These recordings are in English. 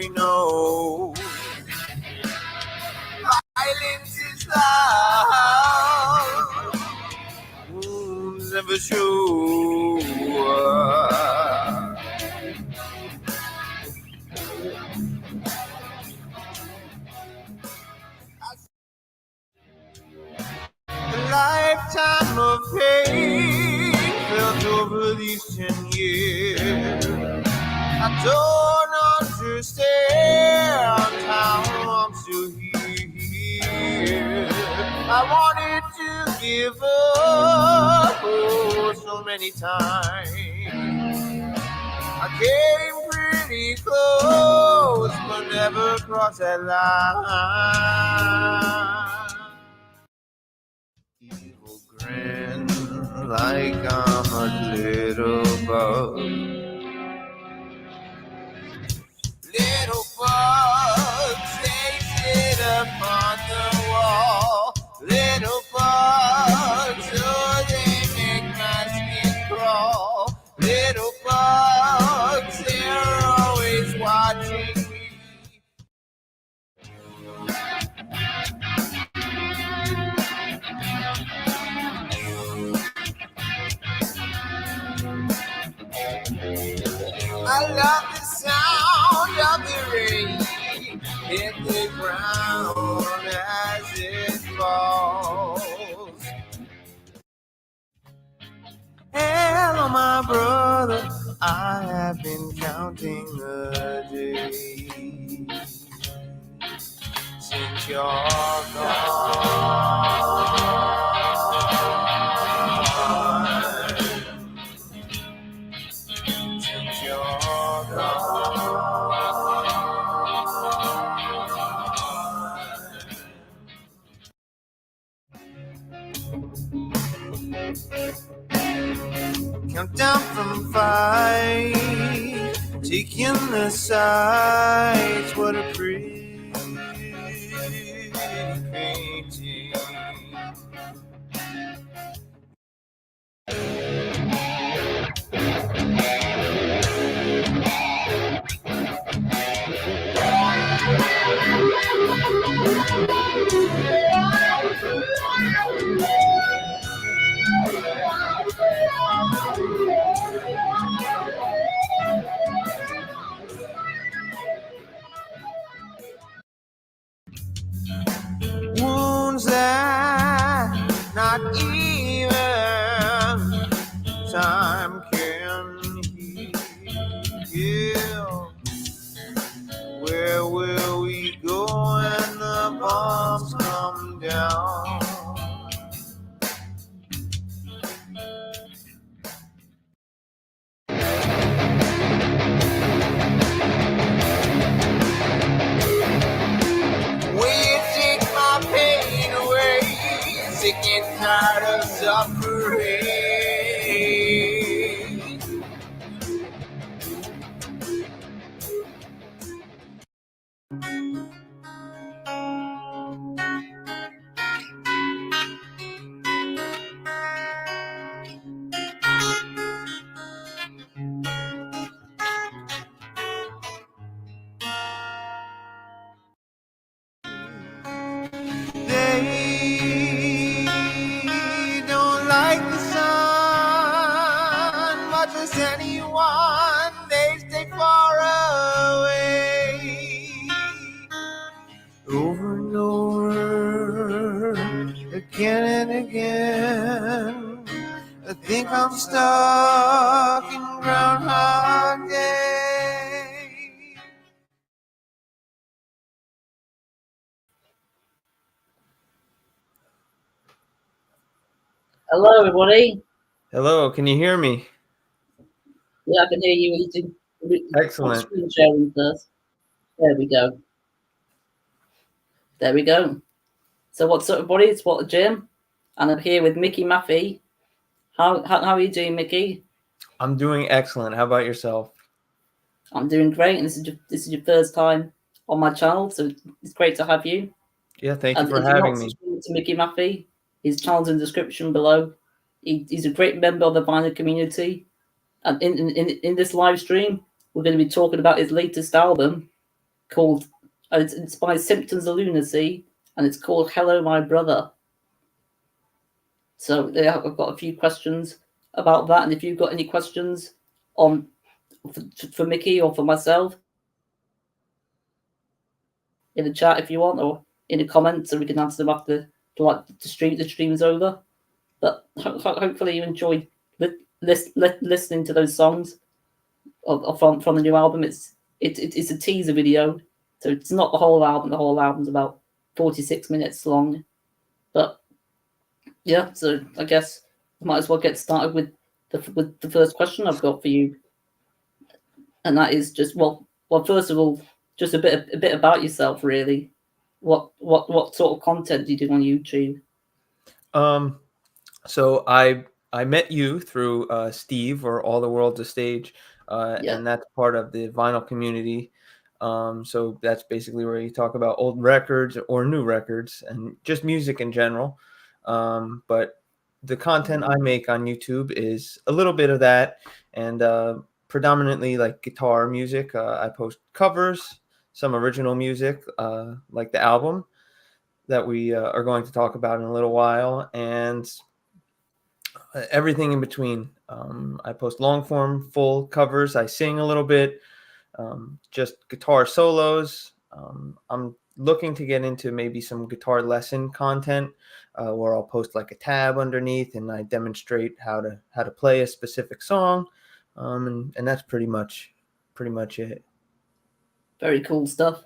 already know. Violence is love. Wounds never show. A lifetime of pain felt over these 10 years. I don't understand how I'm still here. I wanted to give up so many times. I came pretty close, but never crossed that line. Evil grin like I'm a little bug. Little bugs, they sit upon the wall. Little bugs, oh, they make my skin crawl. Little bugs, they're always watching me. I love the sound of the rain hit the ground as it falls. Hello, my brother, I have been counting the days since you're gone. Since you're count down from 5, taking the sights. What a pretty painting. Wounds that not even time can heal. Where will we go when the bombs come down? Sick and tired of suffering. Anyone, they stay far away. Over and over, again and again, I think I'm stuck in Groundhog Day. Hello, everybody. Hello, can you hear me? Yeah, I can hear you. Excellent. Screen sharing first. There we go. There we go. So what's up, everybody? It's Walter Jim, and I'm here with Mickey Maffei. How are you doing, Mickey? I'm doing excellent. How about yourself? I'm doing great, and this is your first time on my channel, so it's great to have you. Yeah, thank you for having me. To Mickey Maffei, his channel's in the description below. He's a great member of the vinyl community. And in this live stream, we're going to be talking about his latest album, called, it's by Symptoms of Lunacy, and it's called Hello, My Brother. So I've got a few questions about that, and if you've got any questions on for Mickey or for myself, in the chat if you want, or in the comments, so we can answer them after the stream's over. But hopefully you enjoyed listening to those songs from the new album. It's a teaser video, so it's not the whole album. The whole album's about 46 minutes long. But yeah, so I guess I might as well get started with the first question I've got for you, and that is just well first of all, just a bit about yourself, really. What sort of content do you do on YouTube? So I met you through Steve, or All the World's a Stage, and that's part of the vinyl community. So that's basically where you talk about old records or new records and just music in general. But the content I make on YouTube is a little bit of that, and predominantly like guitar music. I post covers, some original music, like the album that we are going to talk about in a little while, and everything in between. I post long form, full covers. I sing a little bit, just guitar solos. I'm looking to get into maybe some guitar lesson content, where I'll post like a tab underneath and I demonstrate how to play a specific song, and that's pretty much it. Very cool stuff.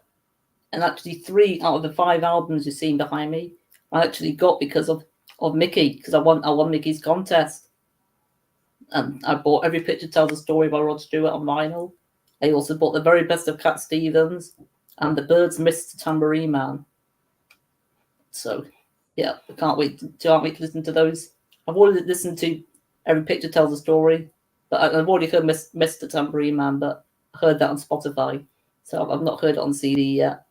And actually, 3 out of the 5 albums you've seen behind me, I actually got because of Mickey, because I won Mickey's contest. And I bought Every Picture Tells a Story by Rod Stewart on vinyl. I also bought The Very Best of Cat Stevens and The Birds Missed Tambourine Man. So, yeah, I can't wait to listen to those. I've already listened to Every Picture Tells a Story, but I've already heard Mr. Tambourine Man, but I heard that on Spotify. So I've not heard it on CD yet.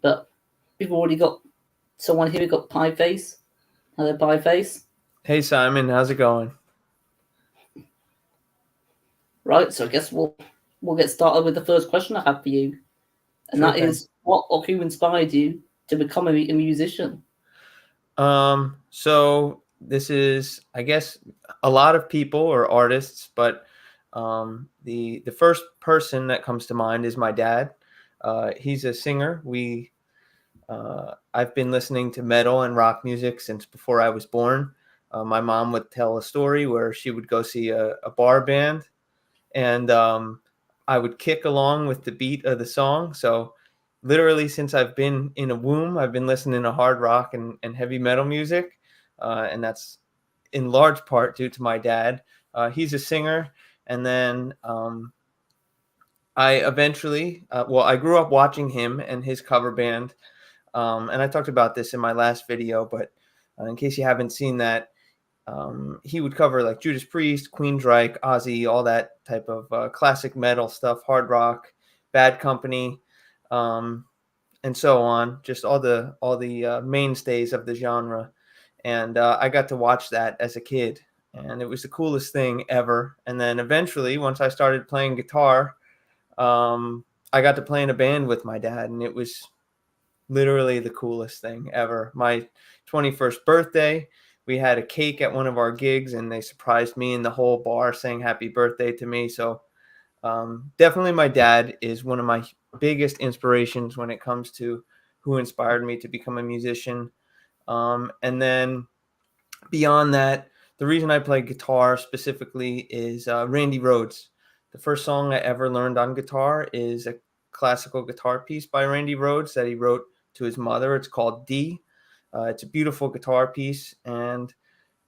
But we've already got someone here. We've got Pieface. Hello, Pieface. Hey, Simon, how's it going? Right, so I guess we'll get started with the first question I have for you, and that is, what or who inspired you to become a musician? So this is, I guess, a lot of people or artists, but the first person that comes to mind is my dad. He's a singer. I've been listening to metal and rock music since before I was born. My mom would tell a story where she would go see a bar band, and I would kick along with the beat of the song. So literally since I've been in a womb, I've been listening to hard rock and heavy metal music. And that's in large part due to my dad. He's a singer. And then I eventually, I grew up watching him and his cover band. And I talked about this in my last video, but in case you haven't seen that, he would cover like Judas Priest, Queensryche, Ozzy, all that type of classic metal stuff, hard rock, Bad Company, and so on. Just all the mainstays of the genre. And I got to watch that as a kid, and it was the coolest thing ever. And then eventually, once I started playing guitar, I got to play in a band with my dad, and it was literally the coolest thing ever. My 21st birthday, we had a cake at one of our gigs, and they surprised me and the whole bar saying happy birthday to me. So definitely my dad is one of my biggest inspirations when it comes to who inspired me to become a musician. And then beyond that, the reason I play guitar specifically is Randy Rhoads. The first song I ever learned on guitar is a classical guitar piece by Randy Rhoads that he wrote to his mother. It's called D. It's a beautiful guitar piece, and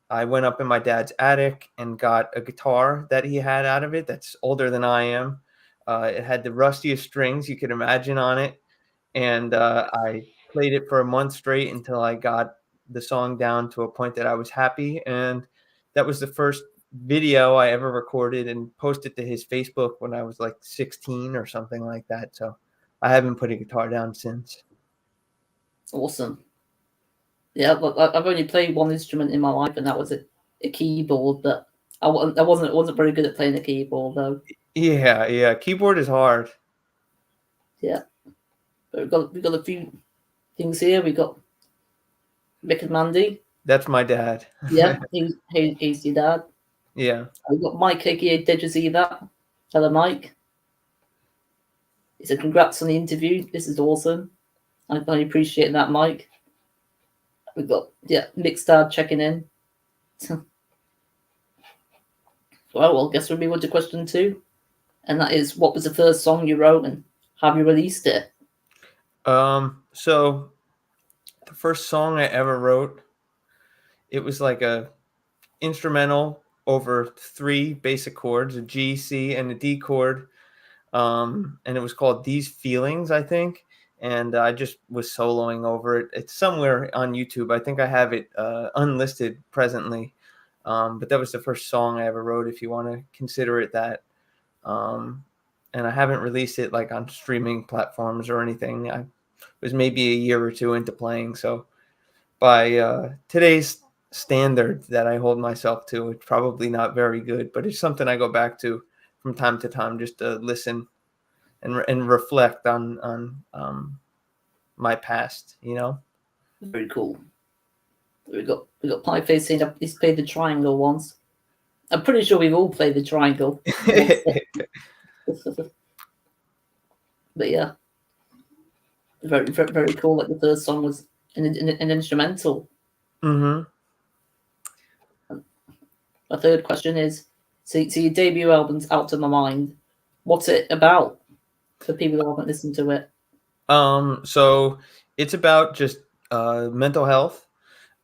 I went up in my dad's attic and got a guitar that he had out of it that's older than I am. It had the rustiest strings you could imagine on it, and I played it for a month straight until I got the song down to a point that I was happy. And that was the first video I ever recorded and posted to his Facebook when I was like 16 or something like that. So I haven't put a guitar down since. Awesome. Yeah, I've only played one instrument in my life, and that was a keyboard. But I wasn't very good at playing the keyboard though. Yeah, keyboard is hard. Yeah. But we've got a few things here. We got Mick and Mandy. That's my dad. Yeah, he's your dad. Yeah. We've got Mike aka Did you see that? Hello, Mike. He said, "Congrats on the interview. This is awesome. I appreciate that, Mike." We've got Mick's dad checking in. Well, I guess we'll move on to question 2, and that is, what was the first song you wrote and have you released it? So the first song I ever wrote, it was like a instrumental over 3 basic chords, a G, C, and a D chord. And it was called These Feelings, I think. And I just was soloing over it. It's somewhere on YouTube. I think I have it unlisted presently. But that was the first song I ever wrote, if you want to consider it that. And I haven't released it like on streaming platforms or anything. I was maybe a year or 2 into playing. So by today's standard that I hold myself to, it's probably not very good, but it's something I go back to from time to time just to listen and reflect on my past, you know. Very cool. We got Pieface saying he's played the triangle once. I'm pretty sure we've all played the triangle. But yeah, very cool. Like the first song was an instrumental. Mm-hmm. My third question is, so your debut album's Out of My Mind. What's it about for people that haven't listened to it? So it's about just mental health.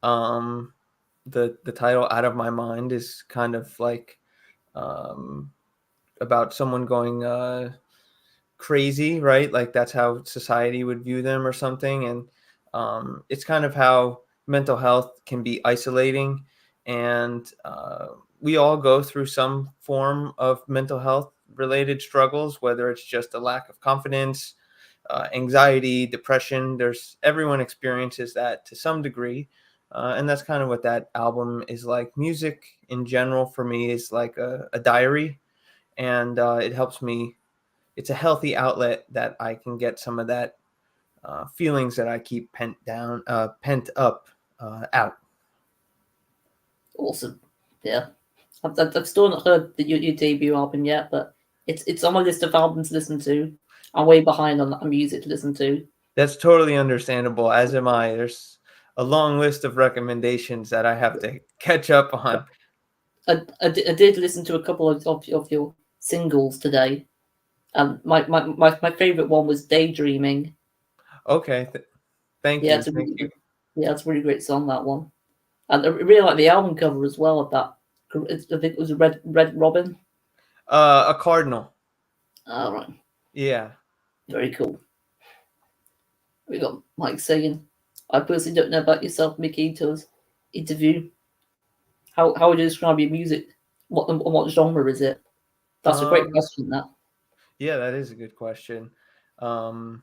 The title Out of My Mind is kind of like about someone going crazy, right? Like that's how society would view them or something. And it's kind of how mental health can be isolating. And we all go through some form of mental health related struggles, whether it's just a lack of confidence, anxiety, depression. Everyone experiences that to some degree. And that's kind of what that album is like. Music in general for me is like a diary, and it helps me. It's a healthy outlet that I can get some of that feelings that I keep pent up out. Awesome. Yeah. I've still not heard your debut album yet, but it's on my list of albums to listen to. I'm way behind on music to listen to. That's totally understandable, as am I. There's a long list of recommendations that I have to catch up on. I did listen to a couple of your singles today. My favorite one was Daydreaming. Okay, thank Yeah, you. Thank you. it's a really great song, that one. And I really like the album cover as well of that. I think it was a red robin. A cardinal. All right. Yeah. Very cool. We got Mike saying, "I personally don't know about yourself, Mickey, to his interview. How would you describe your music? What genre is it?" That's a great question. That. Yeah, that is a good question. Well,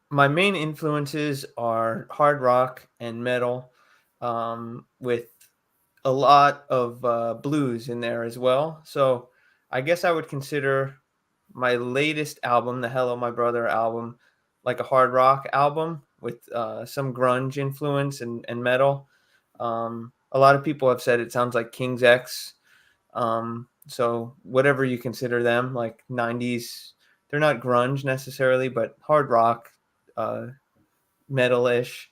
my main influences are hard rock and metal, with a lot of blues in there as well. So I guess I would consider my latest album, the Hello My Brother album, like a hard rock album with some grunge influence and metal. A lot of people have said it sounds like King's X. So whatever you consider them, like 90s, they're not grunge necessarily, but hard rock, metal-ish.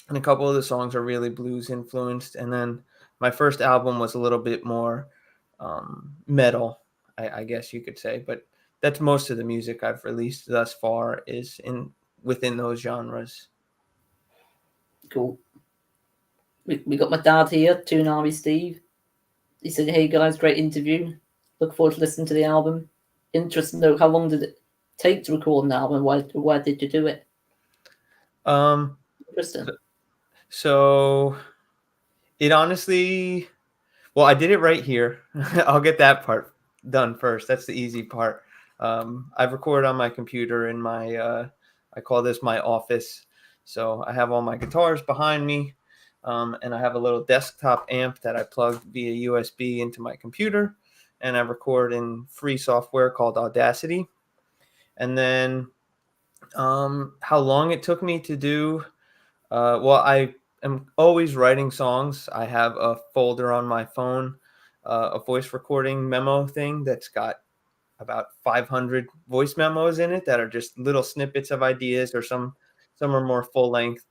And a couple of the songs are really blues influenced. And then my first album was a little bit more metal, I guess you could say. But that's most of the music I've released thus far is within those genres. Cool. We got my dad here, Toonami Steve. He said, "Hey guys, great interview. Look forward to listening to the album. Interesting to know, how long did it take to record an album? Why did you do it?" Interesting. So it honestly, well, I did it right here. I'll get that part done first. That's the easy part. I've recorded on my computer in my, I call this my office. So I have all my guitars behind me, and I have a little desktop amp that I plugged via USB into my computer, and I record in free software called Audacity. And then how long it took me to do. Well, I am always writing songs. I have a folder on my phone, a voice recording memo thing that's got about 500 voice memos in it that are just little snippets of ideas, or some are more full length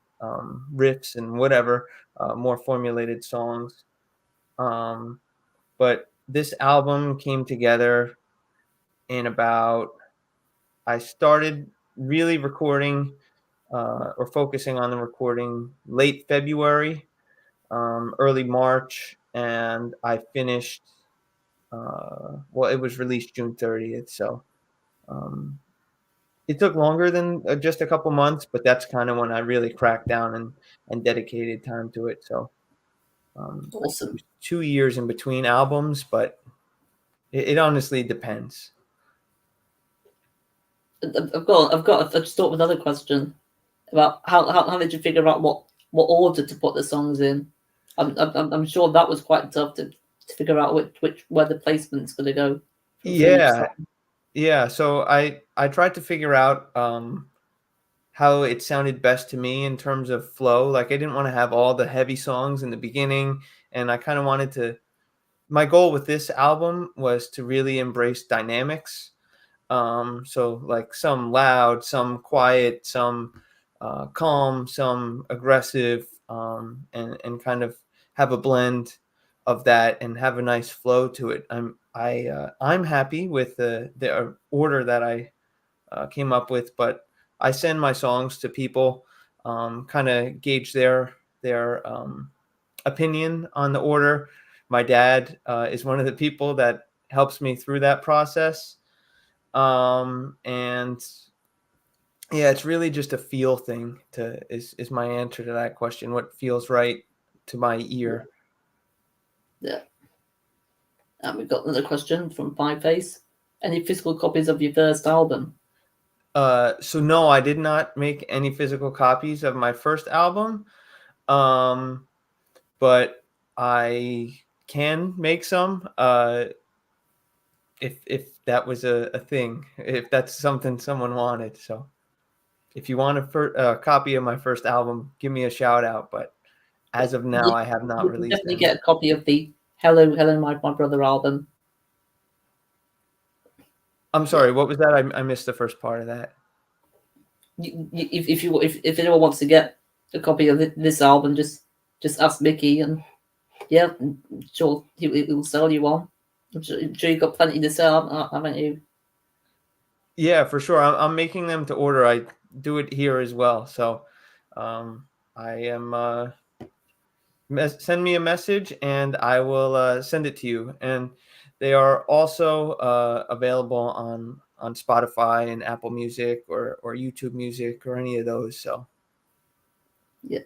riffs and whatever, more formulated songs. Um, but this album came together in about, I started really recording or focusing on the recording late February, early March, and I finished. Well, it was released June 30th, so um, it took longer than just a couple months, but that's kind of when I really cracked down and dedicated time to it. So I think it Awesome. was 2 years in between albums, but it honestly depends. I just thought of another question about how did you figure out what order to put the songs in? I'm sure that was quite tough to figure out which where the placement's going to go for each Yeah, song. yeah. So I tried to figure out how it sounded best to me in terms of flow. Like I didn't want to have all the heavy songs in the beginning, and I kind of wanted to. My goal with this album was to really embrace dynamics. So like some loud, some quiet, some calm, some aggressive, and kind of have a blend of that and have a nice flow to it. I'm happy with the order that I came up with, but I send my songs to people, kind of gauge their opinion on the order. My dad is one of the people that helps me through that process. And yeah, it's really just a feel thing is my answer to that question. What feels right to my ear? Yeah. And we've got another question from Pieface. Any physical copies of your first album? So no, I did not make any physical copies of my first album. Um, but I can make some, if that was a thing, if that's something someone wanted. So if you want a copy of my first album, give me a shout out. But Yeah. as of now, You, I have not you can released definitely any. get a copy of the Hello My Brother album. I'm Yeah. sorry, what was that? I missed the first part of that. If anyone wants to get a copy of this album, just ask Mickey, and yeah, I'm sure he will sell you one. I'm sure you've got plenty to sell, haven't you? Yeah, for sure. I'm making them to order. I do it here as well. So I am send me a message and I will send it to you. And they are also available on Spotify and Apple Music or YouTube Music or any of those. So Yeah,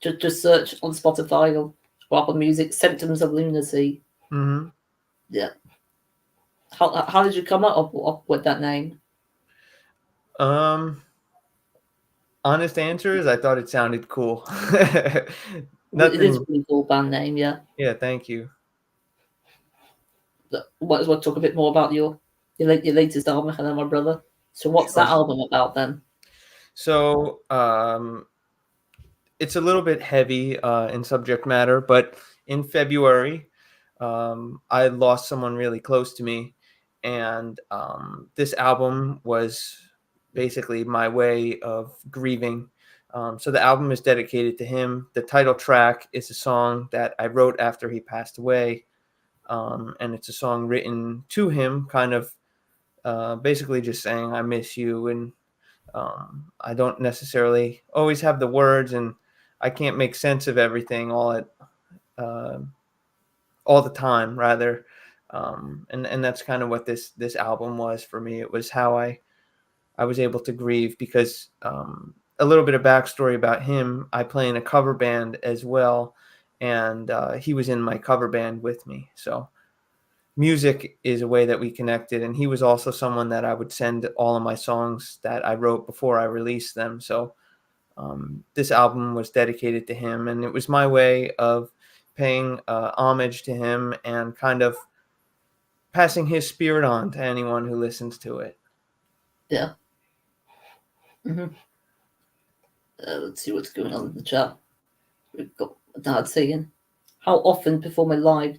just search on Spotify or Apple Music "Symptoms of Lunacy." hmm Yeah. How did you come up with that name? um, honest answer is I thought it sounded cool. It is a Nothing. really cool band name, yeah. Yeah, thank you. But might as well talk a bit more about your latest album, Hello My Brother. So what's Sure. that album about then? So it's a little bit heavy in subject matter, but in February, I lost someone really close to me, and this album was basically my way of grieving. So the album is dedicated to him. The title track is a song that I wrote after he passed away, and it's a song written to him, kind of basically just saying I miss you, and I don't necessarily always have the words, and I can't make sense of everything uh, all the time, rather. And that's kind of what this album was for me. It was how I was able to grieve because a little bit of backstory about him. I play in a cover band as well, and he was in my cover band with me. So music is a way that we connected, and he was also someone that I would send all of my songs that I wrote before I released them. So this album was dedicated to him, and it was my way of paying homage to him and kind of passing his spirit on to anyone who listens to it. Yeah. hmm let's see what's going on in the chat. We've got Dad saying, "How often perform I live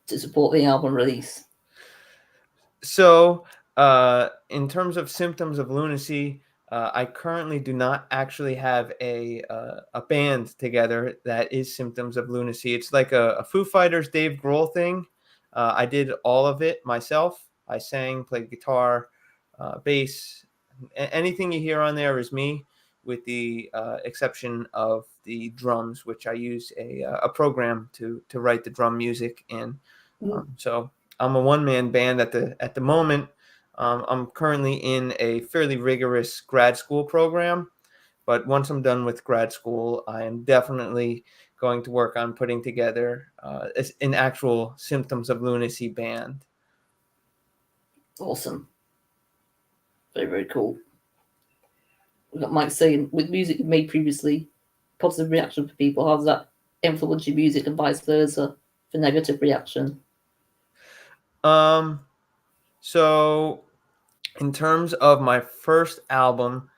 to support the album release?" So, in terms of symptoms of lunacy, I currently do not actually have a band together that is symptoms of lunacy. It's like a Foo Fighters Dave Grohl thing. I did all of it myself. I sang, played guitar, bass. Anything you hear on there is me, with the exception of the drums, which I use a program to write the drum music in. So I'm a one-man band at the moment. I'm currently in a fairly rigorous grad school program, but once I'm done with grad school, I am definitely going to work on putting together an actual symptoms of lunacy band. Awesome. Very, very cool. We've got Mike saying, with music you've made previously, positive reaction for people, how does that influence your music and vice versa for negative reaction? So in terms of my first album,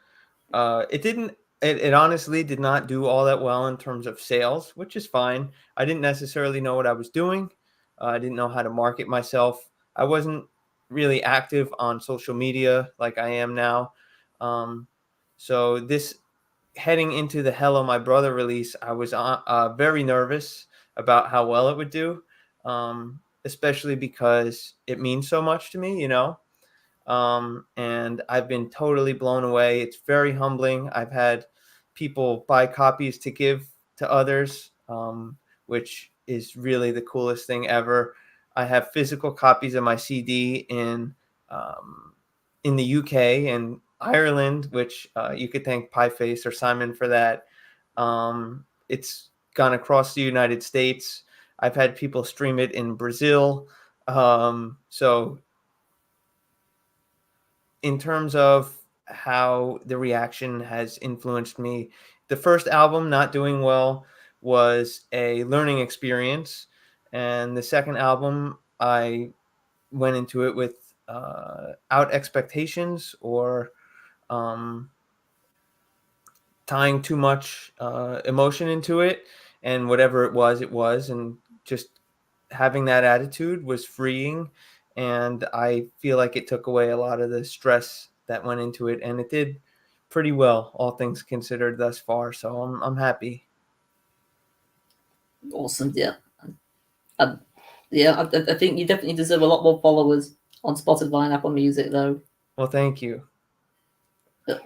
it honestly did not do all that well in terms of sales, which is fine. I didn't necessarily know what I was doing. I didn't know how to market myself. I wasn't really active on social media like I am now. So this heading into the Hello My Brother release, I was very nervous about how well it would do, especially because it means so much to me, you know. And I've been totally blown away. It's very humbling. I've had people buy copies to give to others, which is really the coolest thing ever. I have physical copies of my CD in the UK and Ireland, which you could thank Pieface or Simon for that. It's gone across the United States. I've had people stream it in Brazil. So in terms of how the reaction has influenced me, the first album not doing well was a learning experience, and the second album I went into it with out expectations or um, tying too much emotion into it, and whatever it was, and just having that attitude was freeing, and I feel like it took away a lot of the stress that went into it, and it did pretty well, all things considered, thus far. So I'm happy. Awesome, yeah. And yeah, I think you definitely deserve a lot more followers on Spotify and Apple Music, though. Well, thank you. But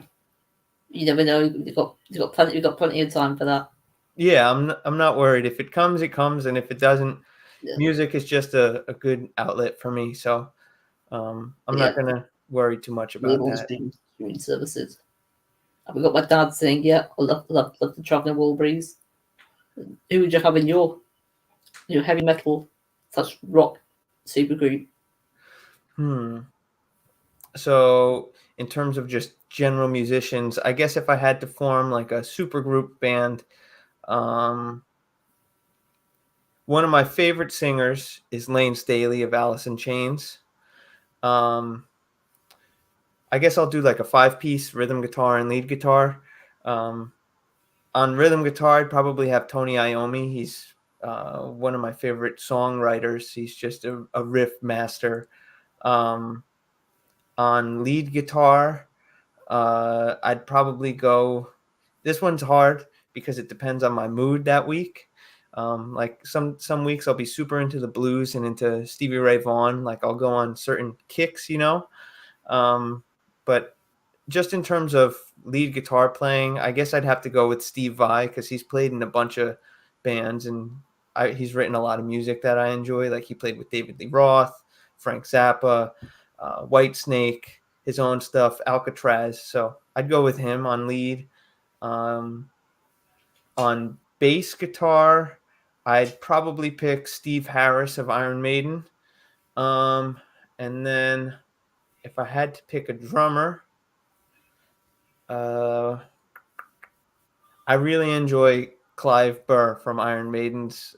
you never know. You've got plenty of time for that. Yeah, I'm not worried. If it comes, it comes, and if it doesn't, Yeah, music is just a good outlet for me. So I'm yeah. not gonna worry too much With about all the that. streaming services. And we got my dad saying, "Yeah, I love the Traveling Wilburys." Who would you have in your heavy metal / rock supergroup? So in terms of just general musicians, I guess if I had to form like a super group band, um, one of my favorite singers is Lane Staley of Alice in Chains. Um, I guess I'll do like a 5-piece rhythm guitar and lead guitar. Um, on rhythm guitar, I'd probably have Tony Iommi. He's one of my favorite songwriters. He's just a riff master. Um, on lead guitar, I'd probably go. This one's hard because it depends on my mood that week. Like some weeks I'll be super into the blues and into Stevie Ray Vaughan. Like I'll go on certain kicks, you know. Um, but just in terms of lead guitar playing, I guess I'd have to go with Steve Vai because he's played in a bunch of bands and he's written a lot of music that I enjoy. Like he played with David Lee Roth, Frank Zappa, Whitesnake, his own stuff, Alcatraz. So I'd go with him on lead. Um, on bass guitar, I'd probably pick Steve Harris of Iron Maiden. And then if I had to pick a drummer, uh, I really enjoy Clive Burr from Iron Maiden's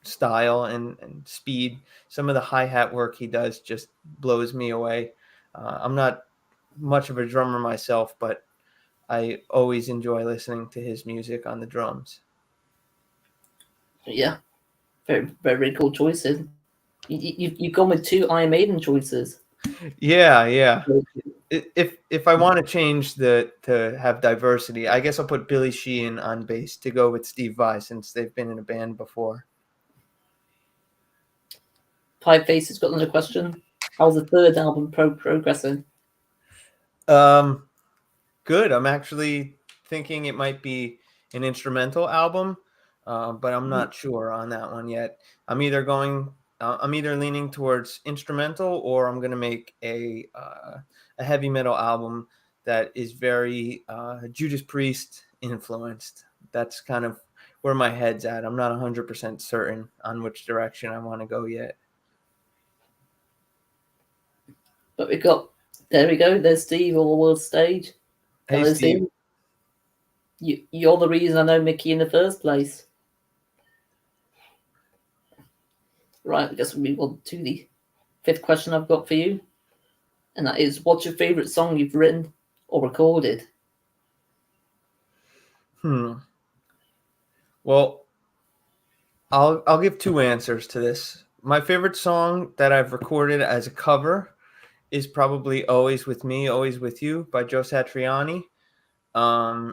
style and speed. Some of the hi-hat work he does just blows me away. I'm not much of a drummer myself, but I always enjoy listening to his music on the drums. Yeah, very very cool choices. You've gone with two Iron Maiden choices. Yeah, yeah. If I want to change to have diversity, I guess I'll put Billy Sheehan on bass to go with Steve Vai since they've been in a band before. Pie Face has got another question. How's the third album progressing? Um, Good. I'm actually thinking it might be an instrumental album, but I'm not sure on that one yet. I'm either leaning towards instrumental or I'm gonna make a heavy metal album that is very Judas Priest influenced. That's kind of where my head's at. I'm not 100% certain on which direction I want to go yet. But there we go. There's Steve on the world stage. Hey, Hello, Steve. Steve. You're the reason I know Mickey in the first place. Right, I guess we'll move on to the fifth question I've got for you. And that is, what's your favourite song you've written or recorded? Well, I'll give two answers to this. My favorite song that I've recorded as a cover is probably "Always with Me, Always with You" by Joe Satriani.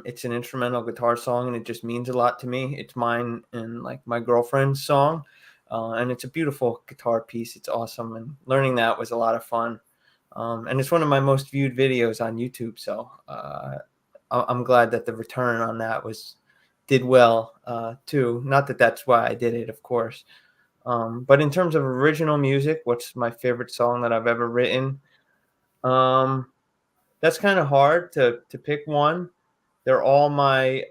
It's an instrumental guitar song, and it just means a lot to me. It's mine and like my girlfriend's song, and it's a beautiful guitar piece. It's awesome, and learning that was a lot of fun. And it's one of my most viewed videos on YouTube. So I'm glad that the return on that did well too. Not that that's why I did it, of course. But in terms of original music, what's my favorite song that I've ever written? That's kind of hard to pick one. They're all my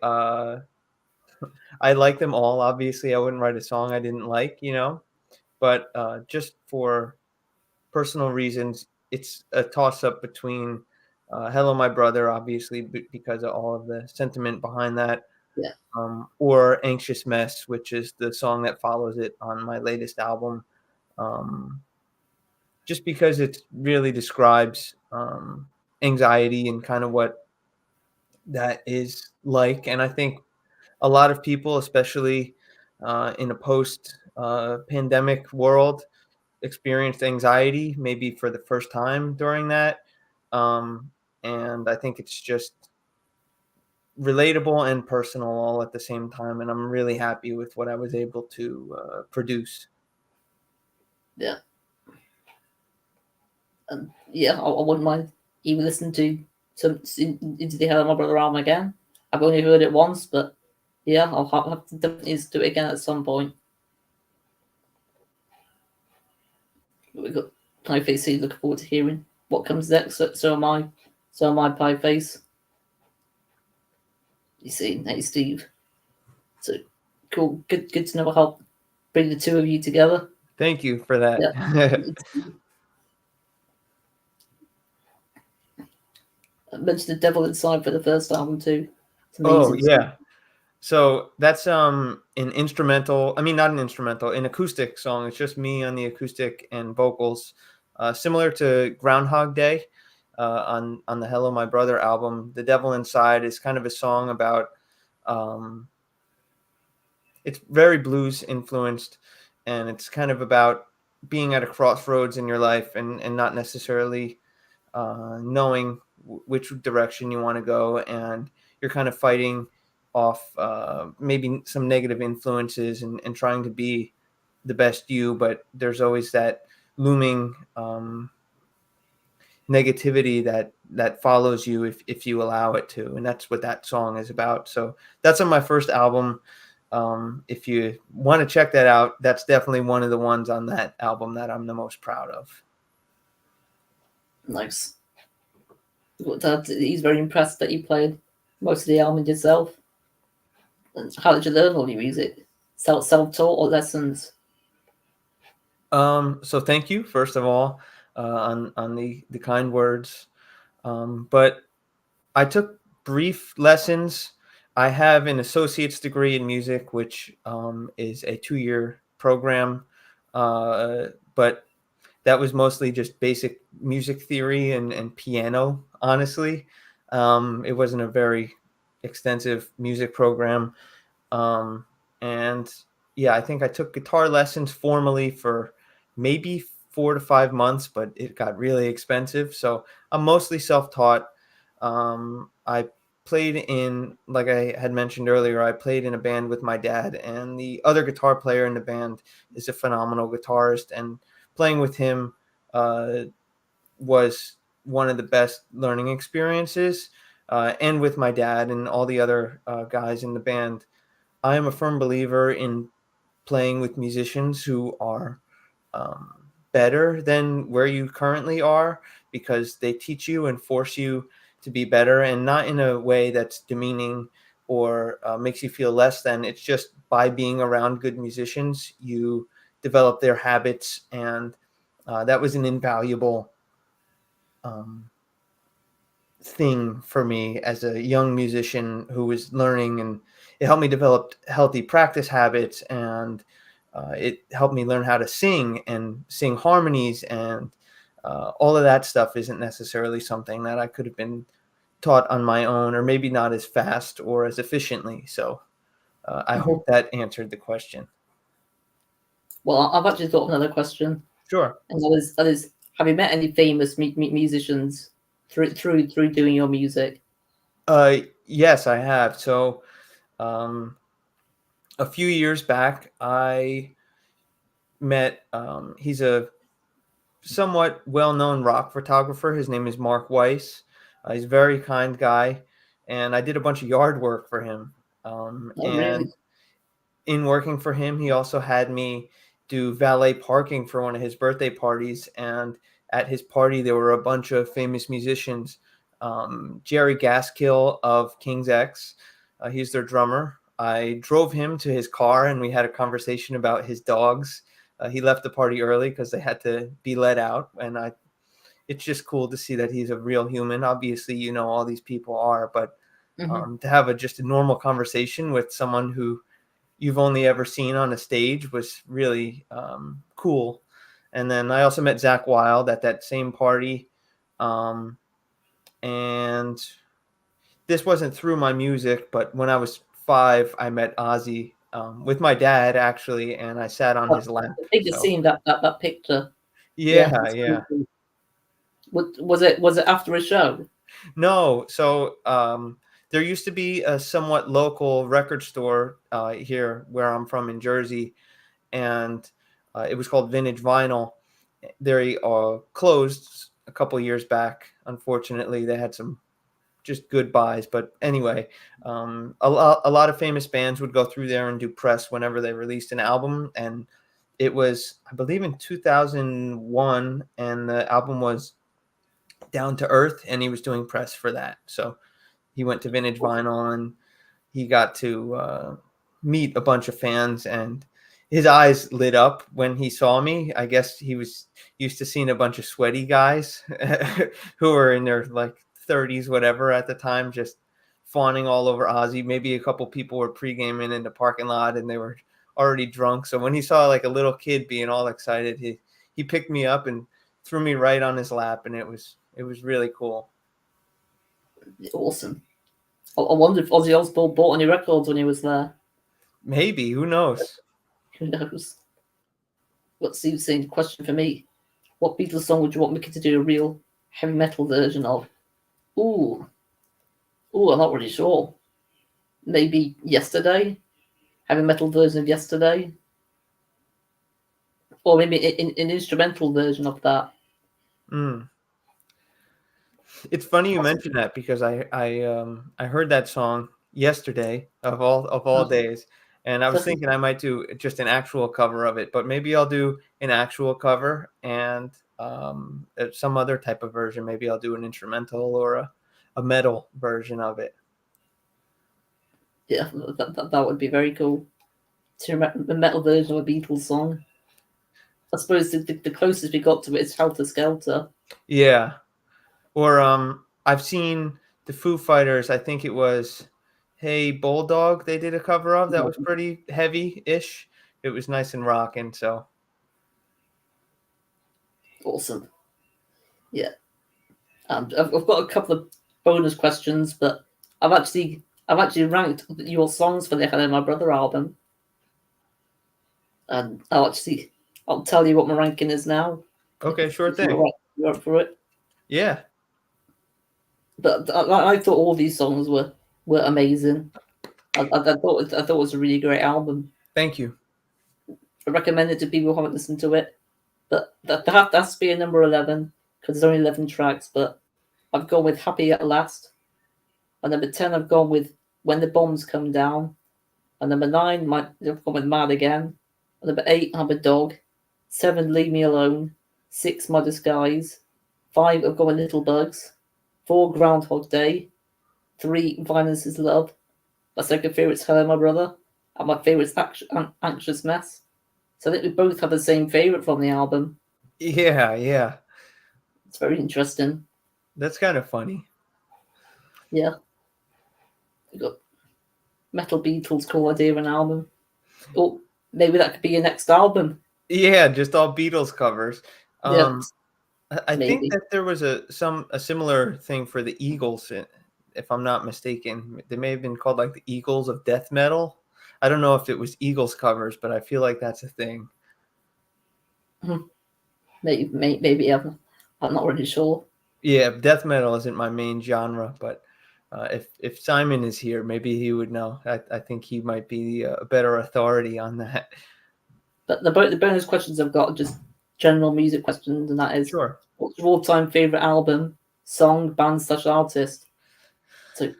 I like them all. Obviously, I wouldn't write a song I didn't like, but just for personal reasons, it's a toss up between "Hello, My Brother," obviously because of all of the sentiment behind that, Yeah. or "Anxious Mess," which is the song that follows it on my latest album. Just because it really describes anxiety and kind of what that is like. And I think a lot of people, especially in a post pandemic world, experienced anxiety maybe for the first time during that. And I think it's just relatable and personal all at the same time. And I'm really happy with what I was able to produce. Yeah. Yeah, I wouldn't mind even listening to some into the Hello My Brother album again. I've only heard it once, but yeah, I'll have to definitely do it again at some point. We got Pie Face. Looking forward to hearing what comes next. So am I. So am I, Pie Face. You see, hey Steve. So cool. Good to know how bring the two of you together. Thank you for that. Yeah. I mentioned The Devil Inside for the first album too. It's Oh amazing. yeah. So that's an instrumental. I mean, not an instrumental, an acoustic song. It's just me on the acoustic and vocals, similar to Groundhog Day on the Hello My Brother album. The Devil Inside is kind of a song about. It's very blues influenced, and it's kind of about being at a crossroads in your life and not necessarily knowing which direction you want to go, and you're kind of fighting off maybe some negative influences and trying to be the best you, but there's always that looming negativity that follows you if you allow it to, and that's what that song is about. So that's on my first album. If you want to check that out, that's definitely one of the ones on that album that I'm the most proud of. Nice. He's very impressed that you played most of the album yourself. And how did you learn all your music? Self-taught or lessons? So thank you, first of all, on the kind words. But I took brief lessons. I have an associate's degree in music, which is a 2-year program. But that was mostly just basic music theory and piano, honestly. It wasn't a very extensive music program. Um, and yeah, I think I took guitar lessons formally for maybe 4 to 5 months, but it got really expensive. So I'm mostly self-taught. I played in, like I had mentioned earlier, I played in a band with my dad, and the other guitar player in the band is a phenomenal guitarist. And playing with him uh, was one of the best learning experiences. And with my dad and all the other guys in the band, I am a firm believer in playing with musicians who are better than where you currently are, because they teach you and force you to be better, and not in a way that's demeaning or makes you feel less than. It's just by being around good musicians, you develop their habits, and that was an invaluable um, thing for me as a young musician who was learning, and it helped me develop healthy practice habits, and it helped me learn how to sing and sing harmonies, and all of that stuff isn't necessarily something that I could have been taught on my own, or maybe not as fast or as efficiently. So I Mhm. hope that answered the question. Well, I've actually thought of another question, Sure. and that is, have you met any famous musicians through doing your music? Yes, I have. So um, a few years back, I met, he's a somewhat well-known rock photographer. His name is Mark Weiss. He's a very kind guy, and I did a bunch of yard work for him. Oh, And really? in working for him, he also had me do valet parking for one of his birthday parties. And at his party, there were a bunch of famous musicians. Jerry Gaskill of King's X, he's their drummer. I drove him to his car, and we had a conversation about his dogs. He left the party early because they had to be let out, and it's just cool to see that he's a real human. Obviously, all these people are, but Hmm. to have just a normal conversation with someone who you've only ever seen on a stage was really cool. And then I also met Zach Wild at that same party. Um, and this wasn't through my music, but when I was 5, I met Ozzy with my dad, actually, and I sat on his lap. I think I've So, seen that picture. Yeah, yeah, it's pretty yeah. cool. Was it after a show? No, so there used to be a somewhat local record store here where I'm from in Jersey, and it was called Vintage Vinyl. They closed a couple years back. Unfortunately, they had some just good buys. But anyway, a lot of famous bands would go through there and do press whenever they released an album. And it was, I believe, in 2001, and the album was Down to Earth, and he was doing press for that. So he went to Vintage Vinyl, and he got to meet a bunch of fans, and his eyes lit up when he saw me. I guess he was used to seeing a bunch of sweaty guys who were in their like 30s, whatever, at the time, just fawning all over Ozzy. Maybe a couple people were pre-gaming in the parking lot, and they were already drunk. So when he saw like a little kid being all excited, he picked me up and threw me right on his lap, and it was really cool. Awesome. I wonder if Ozzy Osbourne bought any records when he was there. Maybe, who knows? Who knows? Let's see. Same question for me. What Beatles song would you want Mickey to do a real heavy metal version of? Ooh, I'm not really sure. Maybe Yesterday, heavy metal version of Yesterday, or maybe an instrumental version of that. Mm. It's funny you mentioned that, because I heard that song yesterday, of all days, and I was thinking I might do just an actual cover of it, but maybe I'll do an actual cover, and some other type of version. Maybe I'll do an instrumental or a metal version of it. Yeah, that would be very cool. The metal version of a Beatles song. I suppose the closest we got to it is Helter Skelter. Yeah. Or I've seen the Foo Fighters. I think it was Hey Bulldog they did a cover of. That was pretty heavy-ish. It was nice and rocking. So Awesome. Yeah. I've got a couple of bonus questions, but I've actually ranked your songs for the Hello My Brother album, and I'll tell you what my ranking is now. Okay, sure If you're thing. you're up for it. Yeah. But I thought all these songs were amazing. I thought it was a really great album. Thank you. I recommend it to people who haven't listened to it. But that has to be a number 11 because there's only 11 tracks. But I've gone with Happy at Last. And number 10, I've gone with When the Bombs Come Down. And number 9, I've gone with Mad Again. And number 8, I'm a Dog. 7, Leave Me Alone. 6, My Disguise. 5, I've gone with Little Bugs. 4, Groundhog Day. 3, Violence is Love. My second favourite's Hello My Brother. And my favourite's Anxious Mess. So I think we both have the same favourite from the album. Yeah. It's very interesting. That's kind of funny. Yeah. We've got Metal Beatles Cool Idea of an album. Oh, maybe that could be your next album. Yeah, just all Beatles covers. Yeah, I think maybe. that there was a similar thing for the Eagles, if I'm not mistaken. They may have been called like the Eagles of death metal. I don't know if it was Eagles covers, but I feel like that's a thing. Maybe I'm not really sure. Yeah, death metal isn't my main genre, but if Simon is here, maybe he would know. I think he might be a better authority on that. But the bonus questions I've got are just general music questions, and that is, Sure. what's your all-time favorite album, song, band / artist? So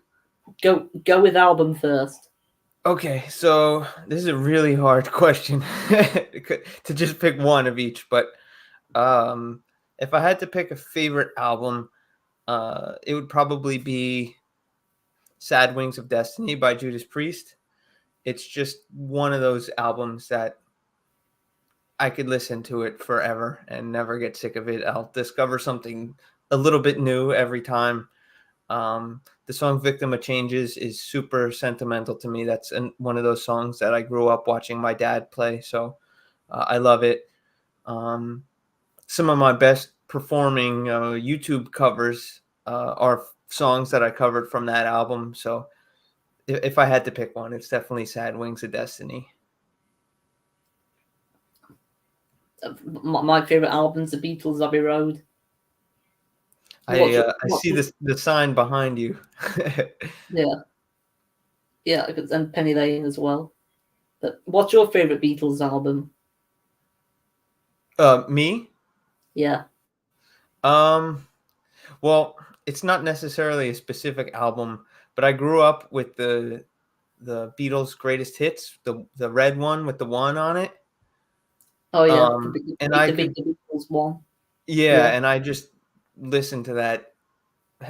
go with album first. Okay, so this is a really hard question to just pick one of each, but if I had to pick a favorite album, it would probably be Sad Wings of Destiny by Judas Priest. It's just one of those albums that I could listen to it forever and never get sick of it. I'll discover something a little bit new every time. The song Victim of Changes is super sentimental to me. That's one of those songs that I grew up watching my dad play. So I love it. Some of my best performing YouTube covers are songs that I covered from that album. So if I had to pick one, it's definitely Sad Wings of Destiny. My favorite album's The Beatles' Abbey Road. I see the sign behind you. Yeah, and Penny Lane as well. But what's your favorite Beatles album? Me? Yeah. Well, it's not necessarily a specific album, but I grew up with the Beatles' greatest hits, the red one with the 1 on it. Oh yeah, and the Beatles one. Yeah, and I just listened to that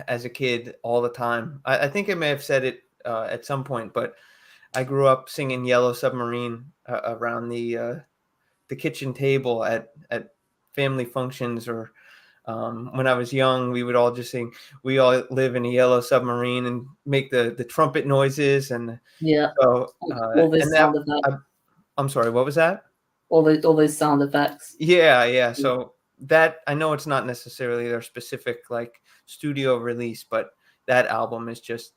as a kid all the time. I think I may have said it at some point, but I grew up singing Yellow Submarine around the kitchen table at family functions, or when I was young, we would all just sing, "We all live in a yellow submarine," and make the trumpet noises. And so, all those sound effects. I'm sorry, what was that? All those sound effects. Yeah. So that, I know it's not necessarily their specific like studio release, but that album is just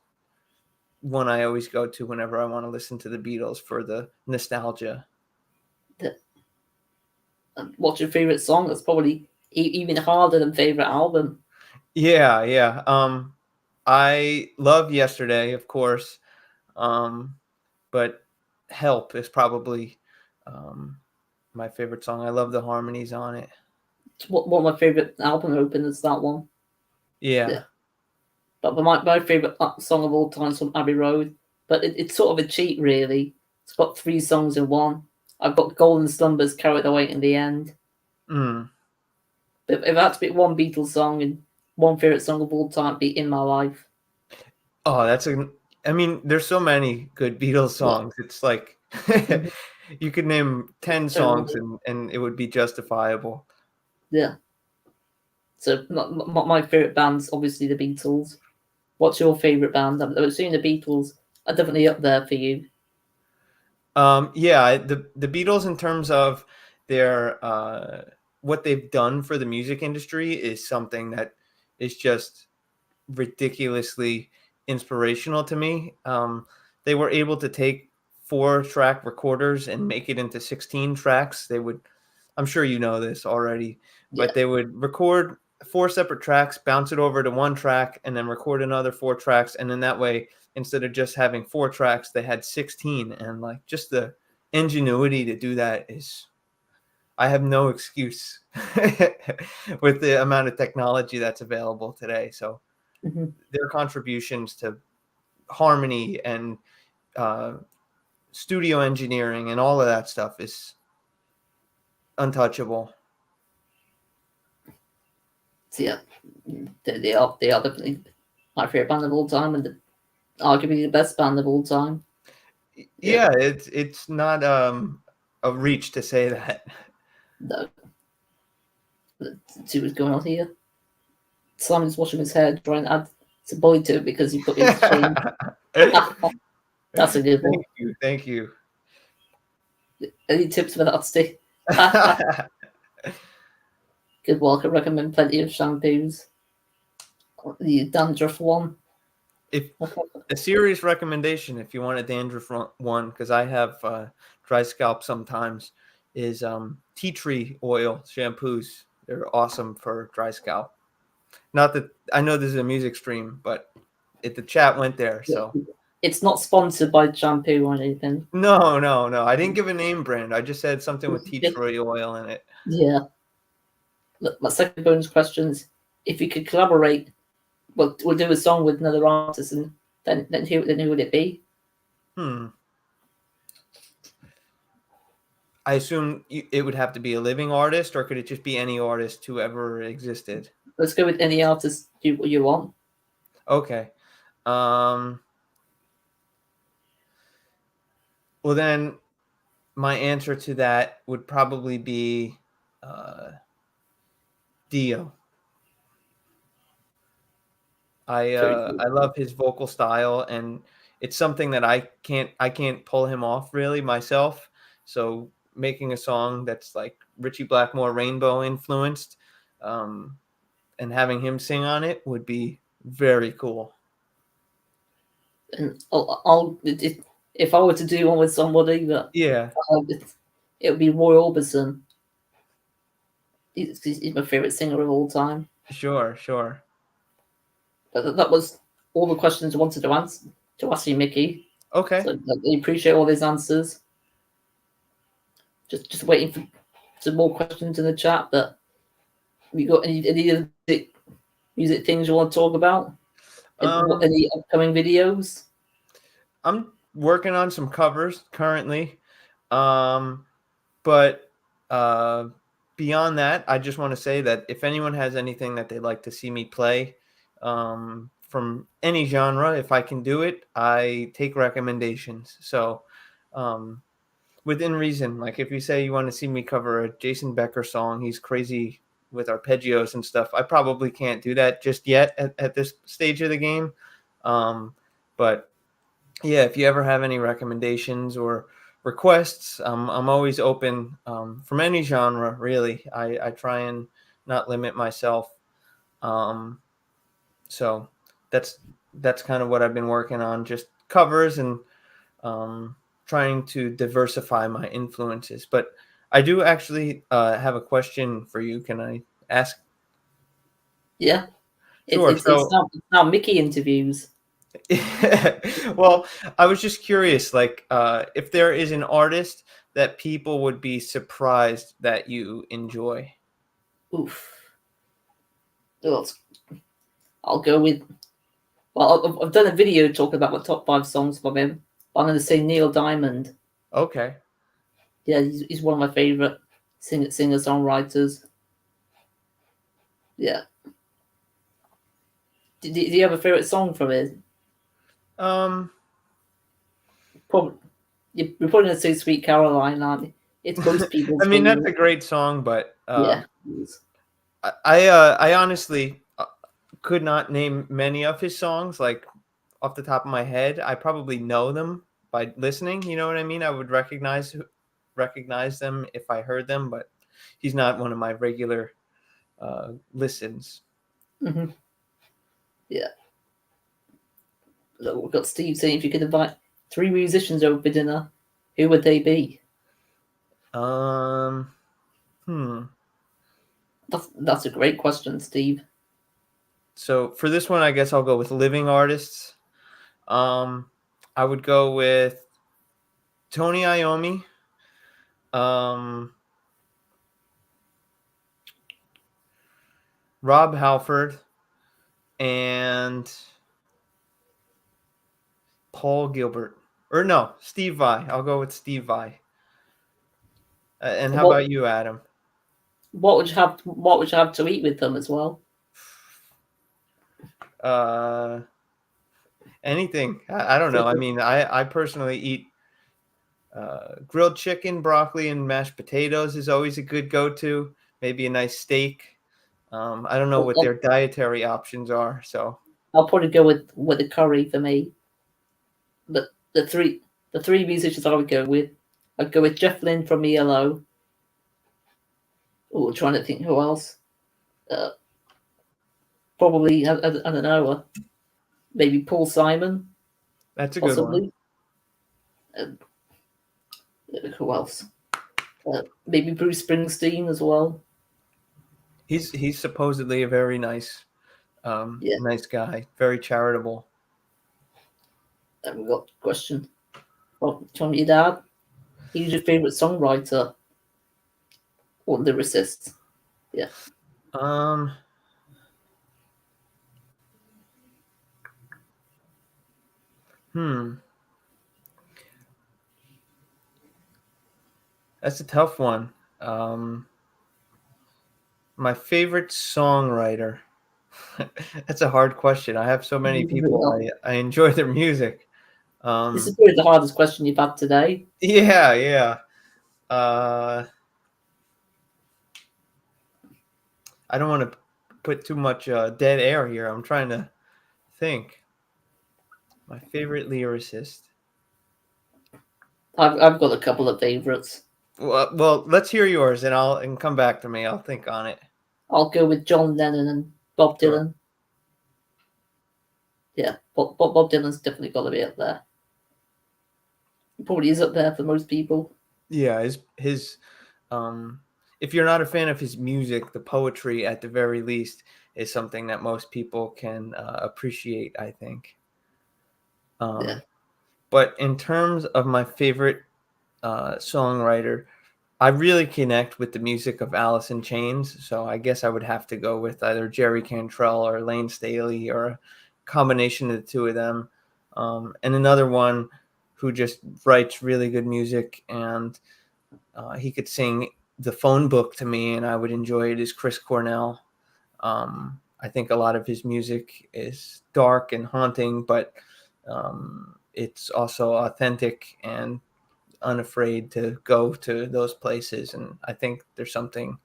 one I always go to whenever I want to listen to the Beatles for the nostalgia. What's your favorite song? That's probably even harder than favorite album. Yeah. I love Yesterday, of course, but Help is probably my favorite song. I love the harmonies on it. One of my favorite album openers, that one. Yeah. But my favorite song of all time is from Abbey Road. But it's sort of a cheat, really. It's got 3 songs in one. I've got Golden Slumbers, Carry the Weight in the End. But if I had to pick one Beatles song and one favorite song of all time, it'd be In My Life. Oh, I mean, there's so many good Beatles songs. Yeah. It's like you could name 10 songs and it would be justifiable. Yeah. So my favorite band's obviously the Beatles. What's your favorite band? I'm assuming the Beatles are definitely up there for you. Yeah, the Beatles in terms of their what they've done for the music industry is something that is just ridiculously inspirational to me. They were able to take 4-track recorders and make it into 16 tracks. They would, I'm sure you know this already, but Yeah. they would record 4 separate tracks, bounce it over to 1 track, and then record another 4 tracks. And then that way, instead of just having 4 tracks, they had 16. And like just the ingenuity to do that is, I have no excuse with the amount of technology that's available today. So Mhm. their contributions to harmony and uh, studio engineering and all of that stuff is untouchable. So yeah, they are definitely my favorite band of all time, and arguably the best band of all time. Yeah, it's not a reach to say that. No, let's see what's going on here. Simon's washing his hair, trying to add some body to it because he put his chain. That's a good one. Thank you. Any tips for that, Steve? Good work. I recommend plenty of shampoos. The dandruff one. If a serious recommendation, if you want a dandruff one, because I have dry scalp sometimes, is tea tree oil shampoos. They're awesome for dry scalp. Not that I know this is a music stream, but the chat went there. So It's not sponsored by shampoo or anything. no. I didn't give a name brand. I just said something with tea tree oil in it. Yeah. Look, my second bonus question is, if you could collaborate, we'll do a song with another artist, and then who would it be? I assume it would have to be a living artist, or could it just be any artist who ever existed? Let's go with any artist you want. Okay. Well, then my answer to that would probably be Dio. I love his vocal style, and it's something that I can't pull him off really myself. So making a song that's like Richie Blackmore Rainbow influenced, and having him sing on it would be very cool. And if I were to do one with somebody, that it would be Roy Orbison. He's my favorite singer of all time. Sure. But that was all the questions I wanted to ask you, Mickey. Okay. So I appreciate all these answers. Just waiting for some more questions in the chat. But have you got any music things you want to talk about? Any upcoming videos? I'm working on some covers currently. But beyond that, I just want to say that if anyone has anything that they'd like to see me play from any genre, if I can do it, I take recommendations. So within reason, like if you say you want to see me cover a Jason Becker song, he's crazy with arpeggios and stuff, I probably can't do that just yet at this stage of the game. But yeah, if you ever have any recommendations or requests, I'm always open from any genre, really. I try and not limit myself. So that's kind of what I've been working on, just covers and trying to diversify my influences. But I do actually have a question for you. Can I ask? Yeah. Sure. It's now Mickey interviews. Well, I was just curious, like, if there is an artist that people would be surprised that you enjoy. Oof. Well, I'll go with. Well, I've done a video talking about my top 5 songs from him. I'm going to say Neil Diamond. Okay. Yeah, he's one of my favorite singer-songwriters. Yeah. Do you have a favorite song from it? Probably. You're probably going to say "Sweet Caroline," aren't you? It's most people's. I mean, that's a great song, but yeah. I honestly could not name many of his songs, like off the top of my head. I probably know them by listening. You know what I mean? I would recognize them if I heard them, but he's not one of my regular listens. Mm-hmm. Yeah. Look, we've got Steve saying if you could invite 3 musicians over for dinner, who would they be? Hmm. That's a great question, Steve. So for this one, I guess I'll go with living artists. I would go with Tony Iommi. Rob Halford and Paul Gilbert. Or no, Steve Vai. I'll go with Steve Vai. And how about you, Adam? What would you have? What would you have to eat with them as well? Anything. I don't know. I mean, I personally eat grilled chicken, broccoli, and mashed potatoes is always a good go-to. Maybe a nice steak. I don't know what their dietary options are, so I'll probably go with a curry for me. But the three musicians I would go with, I'd go with Jeff Lynne from ELO. Oh, trying to think who else. Probably I don't know. Maybe Paul Simon. that's a good one. Who else? Maybe Bruce Springsteen as well. He's supposedly a very nice, nice guy, very charitable. And we've got a question from your dad. Who's your favorite songwriter or lyricist? Yeah. That's a tough one. My favorite songwriter. That's a hard question. I have so many people. I enjoy their music. This is probably the hardest question you've had today. Yeah. I don't want to put too much dead air here. I'm trying to think. My favorite lyricist. I've got a couple of favorites. Well, let's hear yours, and come back to me. I'll think on it. I'll go with John Lennon and Bob Dylan. Yeah, Bob Dylan's definitely got to be up there. He probably is up there for most people. Yeah, his if you're not a fan of his music, the poetry at the very least is something that most people can appreciate, I think. But in terms of my favorite songwriter, I really connect with the music of Alice in Chains, so I guess I would have to go with either Jerry Cantrell or Lane Staley or a combination of the two of them. And another one who just writes really good music, and he could sing the phone book to me and I would enjoy it, is Chris Cornell. I think a lot of his music is dark and haunting, but it's also authentic and unafraid to go to those places, and I think there's something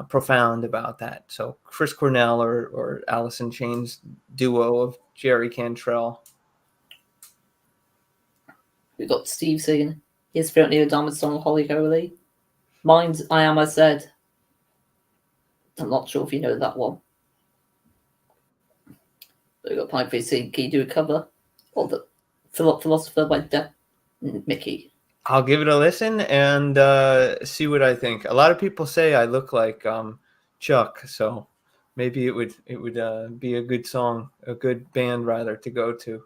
profound about that. So Chris Cornell or Alice in Chains duo of Jerry Cantrell. We've got Steve saying his favorite Neil Diamond song, Holly Holy. Mine's I Am I Said. I'm not sure if you know that one. We've got Maffei saying, can you do a cover of the Philosopher by Mickey? I'll give it a listen and see what I think. A lot of people say I look like Chuck, so maybe it would be a good song, a good band rather to go to.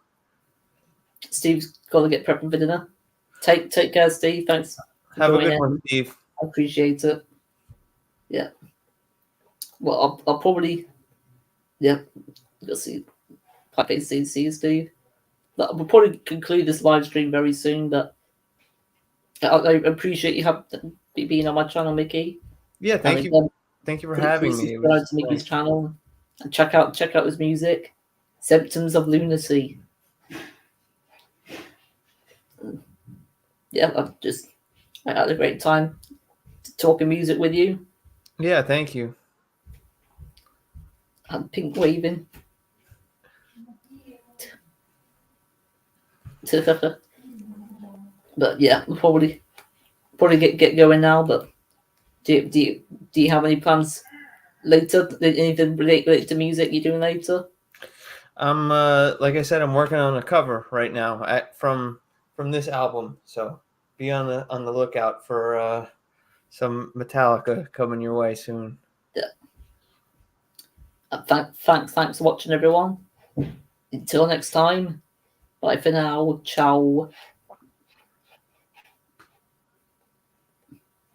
Steve's got to get prepping for dinner. Take care, Steve. Thanks. Have a good one, Steve. I appreciate it. Yeah. Well, I'll probably. Yeah. Let's see. Happy to see you, Steve. We'll probably conclude this live stream very soon, but I appreciate you being on my channel, Mickey. Yeah, thank you. Thank you for having me. Subscribe to Mickey's channel and check out his music. Symptoms of Lunacy. Yeah, I had a great time talking music with you. Yeah, thank you. And pink waving. But yeah, we'll probably get going now. But Do you have any plans later? Anything related to music you're doing later? I'm like I said, I'm working on a cover right now from this album. So be on the lookout for some Metallica coming your way soon. Thanks for watching, everyone. Until next time. Bye for now. Ciao.